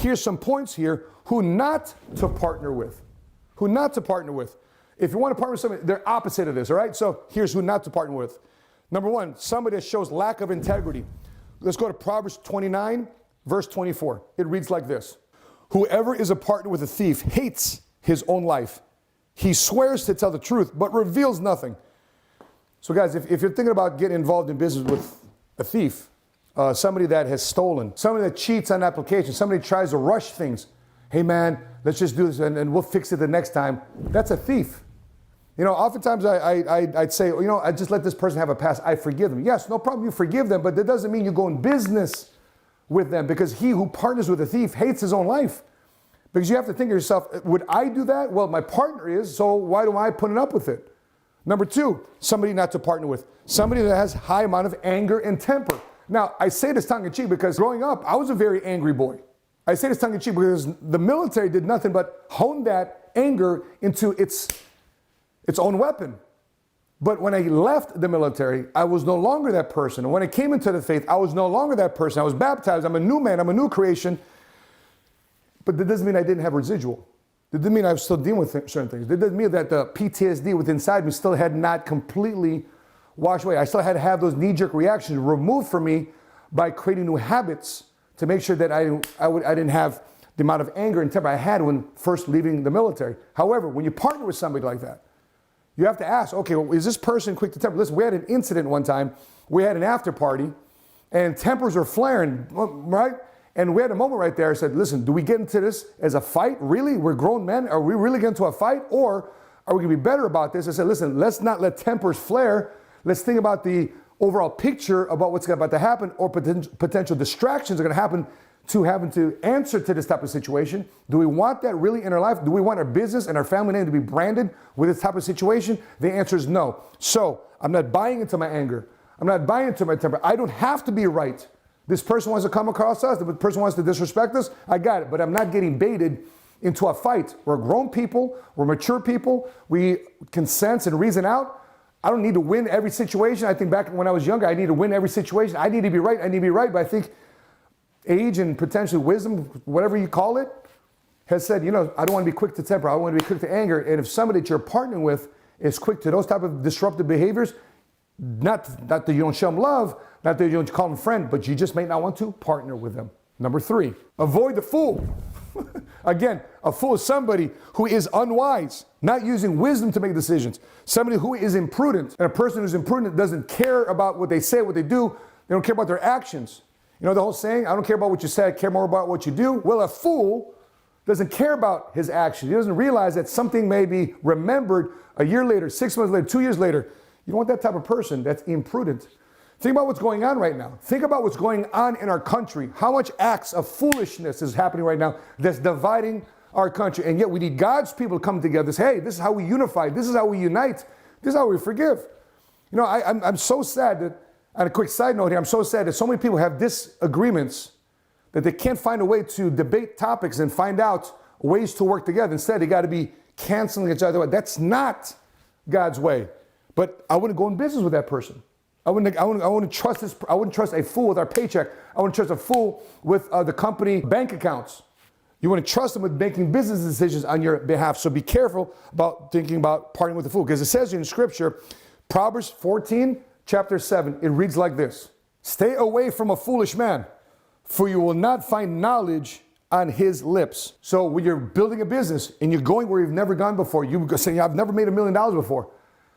here's some points here who not to partner with. Who not to partner with. If you want to partner with somebody, they're opposite of this, all right? So here's who not to partner with. Number one, somebody that shows lack of integrity. Let's go to Proverbs 29, verse 24. It reads like this. Whoever is a partner with a thief hates his own life. He swears to tell the truth, but reveals nothing. So guys, if you're thinking about getting involved in business with a thief, somebody that has stolen, somebody that cheats on applications, somebody tries to rush things. Hey man, let's just do this and we'll fix it the next time. That's a thief. You know, oftentimes I'd say, you know, I just let this person have a pass. I forgive them. Yes, no problem, you forgive them, but that doesn't mean you go in business with them, because he who partners with a thief hates his own life. Because you have to think to yourself, would I do that? Well, my partner is, so why do I put up with it? Number two, somebody not to partner with. Somebody that has high amount of anger and temper. Now, I say this tongue in cheek because growing up, I was a very angry boy. I say this tongue in cheek because the military did nothing but hone that anger into its own weapon. But when I left the military, I was no longer that person. And when I came into the faith, I was no longer that person. I was baptized. I'm a new man. I'm a new creation. But that doesn't mean I didn't have residual. That doesn't mean I was still dealing with certain things. That doesn't mean that the PTSD within inside me still had not completely washed away. I still had to have those knee-jerk reactions removed from me by creating new habits to make sure that I didn't have the amount of anger and temper I had when first leaving the military. However, when you partner with somebody like that, you have to ask, okay, well, is this person quick to temper? Listen, we had an incident one time. We had an after party, and tempers are flaring, right? And we had a moment right there. I said, listen, do we get into this as a fight? Really? We're grown men. Are we really getting into a fight? Or are we going to be better about this? I said, listen, let's not let tempers flare. Let's think about the overall picture about what's about to happen, or potential distractions are going to happen to having to answer to this type of situation. Do we want that really in our life? Do we want our business and our family name to be branded with this type of situation? The answer is no. So I'm not buying into my anger. I'm not buying into my temper. I don't have to be right. This person wants to come across us. The person wants to disrespect us. I got it. But I'm not getting baited into a fight. We're grown people. We're mature people. We can sense and reason out. I don't need to win every situation. I think back when I was younger, I need to win every situation. I need to be right. I need to be right. But I think age and potentially wisdom, whatever you call it, has said, you know, I don't want to be quick to temper. I want to be quick to anger. And if somebody that you're partnering with is quick to those type of disruptive behaviors, not that you don't show them love, not that you don't call them friend, but you just may not want to partner with them. Number three, avoid the fool. Again, a fool is somebody who is unwise, not using wisdom to make decisions. Somebody who is imprudent. And a person who's imprudent doesn't care about what they say, what they do. They don't care about their actions. You know the whole saying, I don't care about what you say, I care more about what you do. Well, a fool doesn't care about his actions. He doesn't realize that something may be remembered a year later, 6 months later, 2 years later. You don't want that type of person that's imprudent. Think about what's going on right now. Think about what's going on in our country. How much acts of foolishness is happening right now that's dividing our country. And yet we need God's people to come together and say, hey, this is how we unify. This is how we unite. This is how we forgive. You know, I'm so sad that, on a quick side note here, I'm so sad that so many people have disagreements that they can't find a way to debate topics and find out ways to work together. Instead, they got to be canceling each other. That's not God's way. But I wouldn't go in business with that person. I wouldn't trust this. I wouldn't trust a fool with our paycheck. I wouldn't trust a fool with the company bank accounts. You want to trust them with making business decisions on your behalf. So be careful about thinking about partnering with a fool. Because it says in Scripture, Proverbs 14, chapter 7, it reads like this. Stay away from a foolish man, for you will not find knowledge on his lips. So when you're building a business and you're going where you've never gone before, you say, I've never made $1 million before.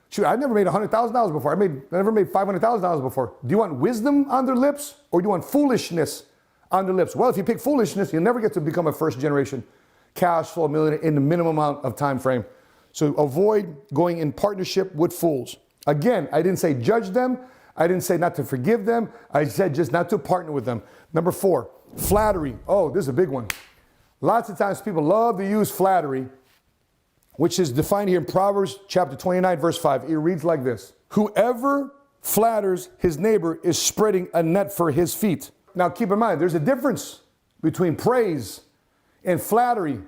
Shoot, I've never made $100,000 before. I never made $500,000 before. Do you want wisdom on their lips, or do you want foolishness on their lips? Well, if you pick foolishness, you'll never get to become a first generation cash flow millionaire in the minimum amount of time frame. So avoid going in partnership with fools. Again, I didn't say judge them. I didn't say not to forgive them. I said just not to partner with them. Number 4, flattery. Oh, this is a big one. Lots of times people love to use flattery, which is defined here in Proverbs chapter 29, verse 5. It reads like this. Whoever flatters his neighbor is spreading a net for his feet. Now keep in mind, there's a difference between praise and flattery.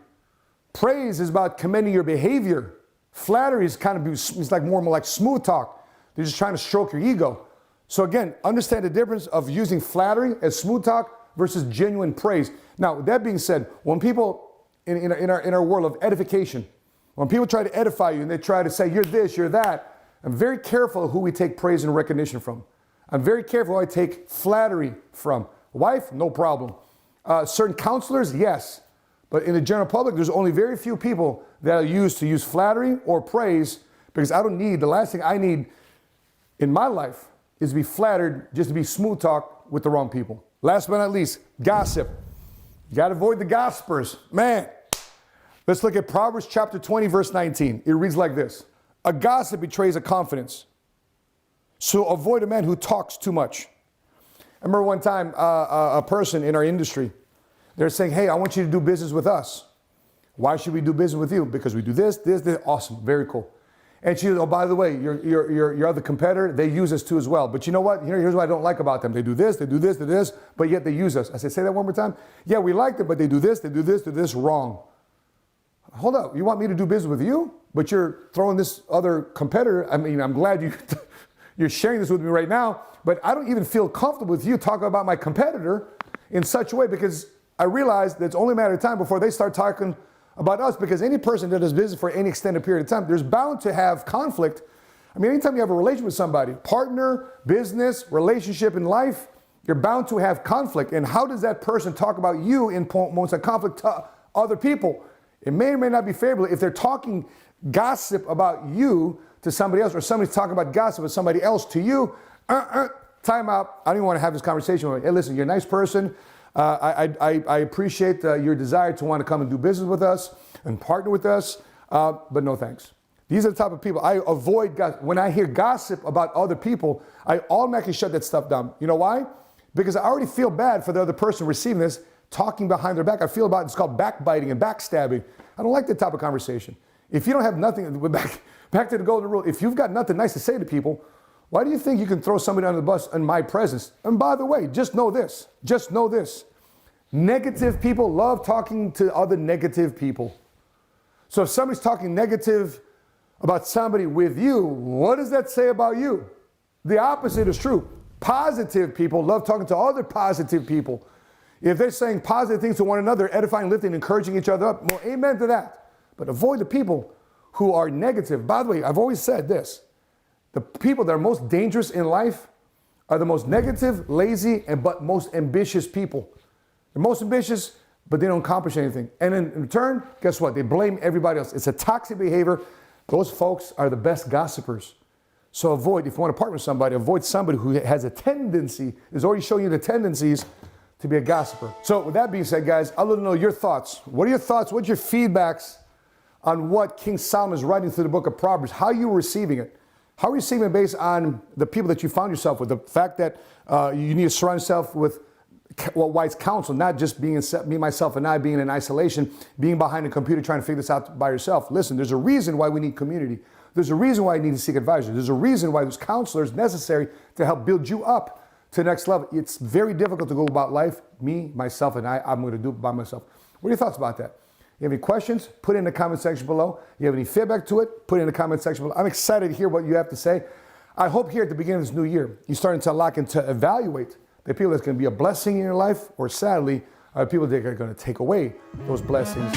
Praise is about commending your behavior. Flattery is it's like more like smooth talk. They're just trying to stroke your ego. So again, understand the difference of using flattery as smooth talk versus genuine praise. Now, with that being said, when people in our world of edification, when people try to edify you and they try to say, you're this, you're that, I'm very careful who we take praise and recognition from. I'm very careful who I take flattery from. Wife, no problem. Certain counselors, yes. But in the general public, there's only very few people that are used to use flattery or praise, because I don't need, the last thing I need in my life is to be flattered just to be smooth talk with the wrong people. Last but not least, gossip. You got to avoid the gossipers. Man, let's look at Proverbs chapter 20, verse 19. It reads like this. A gossip betrays a confidence, so avoid a man who talks too much. I remember one time a person in our industry, they're saying, hey, I want you to do business with us. Why should we do business with you? Because we do this. Awesome, very cool. And she goes, oh, by the way, your other competitor, they use us too as well. But you know what? Here's what I don't like about them. They do this, but yet they use us. I said, say that one more time. Yeah, we like it, but they do this wrong. Hold up, you want me to do business with you, but you're throwing this other competitor? I mean, I'm glad you're sharing this with me right now, but I don't even feel comfortable with you talking about my competitor in such a way, because I realize that it's only a matter of time before they start talking about us, because any person that does business for any extended period of time, there's bound to have conflict. I mean, anytime you have a relationship with somebody, partner, business, relationship in life, you're bound to have conflict. And how does that person talk about you in moments of conflict to other people? It may or may not be favorable. If they're talking gossip about you to somebody else, or somebody's talking about gossip with somebody else to you, time out. I don't even want to have this conversation with you. Hey, listen, you're a nice person. I appreciate your desire to want to come and do business with us and partner with us, but no thanks. These are the type of people I avoid. When I hear gossip about other people, I automatically shut that stuff down. You know why? Because I already feel bad for the other person receiving this, talking behind their back. I feel it's called backbiting and backstabbing. I don't like that type of conversation. If you don't have nothing, back to the golden rule, if you've got nothing nice to say to people, why do you think you can throw somebody under the bus in my presence? And by the way, just know this. Negative people love talking to other negative people. So if somebody's talking negative about somebody with you, what does that say about you? The opposite is true. Positive people love talking to other positive people. If they're saying positive things to one another, edifying, lifting, encouraging each other up, well, amen to that. But avoid the people who are negative. By the way, I've always said this. The people that are most dangerous in life are the most negative, lazy, but most ambitious people. They're most ambitious, but they don't accomplish anything. And in return, guess what? They blame everybody else. It's a toxic behavior. Those folks are the best gossipers. So avoid, if you want to partner with somebody, avoid somebody who has a tendency, is already showing you the tendencies to be a gossiper. So with that being said, guys, I'd love to know your thoughts. What are your thoughts? What's your feedbacks on what King Solomon is writing through the book of Proverbs? How are you receiving it? How are you receiving it based on the people that you found yourself with? The fact that you need to surround yourself with wise counsel, not just being me, myself, and I being in isolation, being behind a computer trying to figure this out by yourself. Listen, there's a reason why we need community. There's a reason why you need to seek advisors. There's a reason why there's counselors necessary to help build you up to the next level. It's very difficult to go about life, me, myself, and I'm going to do it by myself. What are your thoughts about that? You have any questions? Put it in the comment section below. You have any feedback to it? Put it in the comment section below. I'm excited to hear what you have to say. I hope here at the beginning of this new year, you're starting to unlock and to evaluate the people that's going to be a blessing in your life, or sadly, are people that are going to take away those blessings.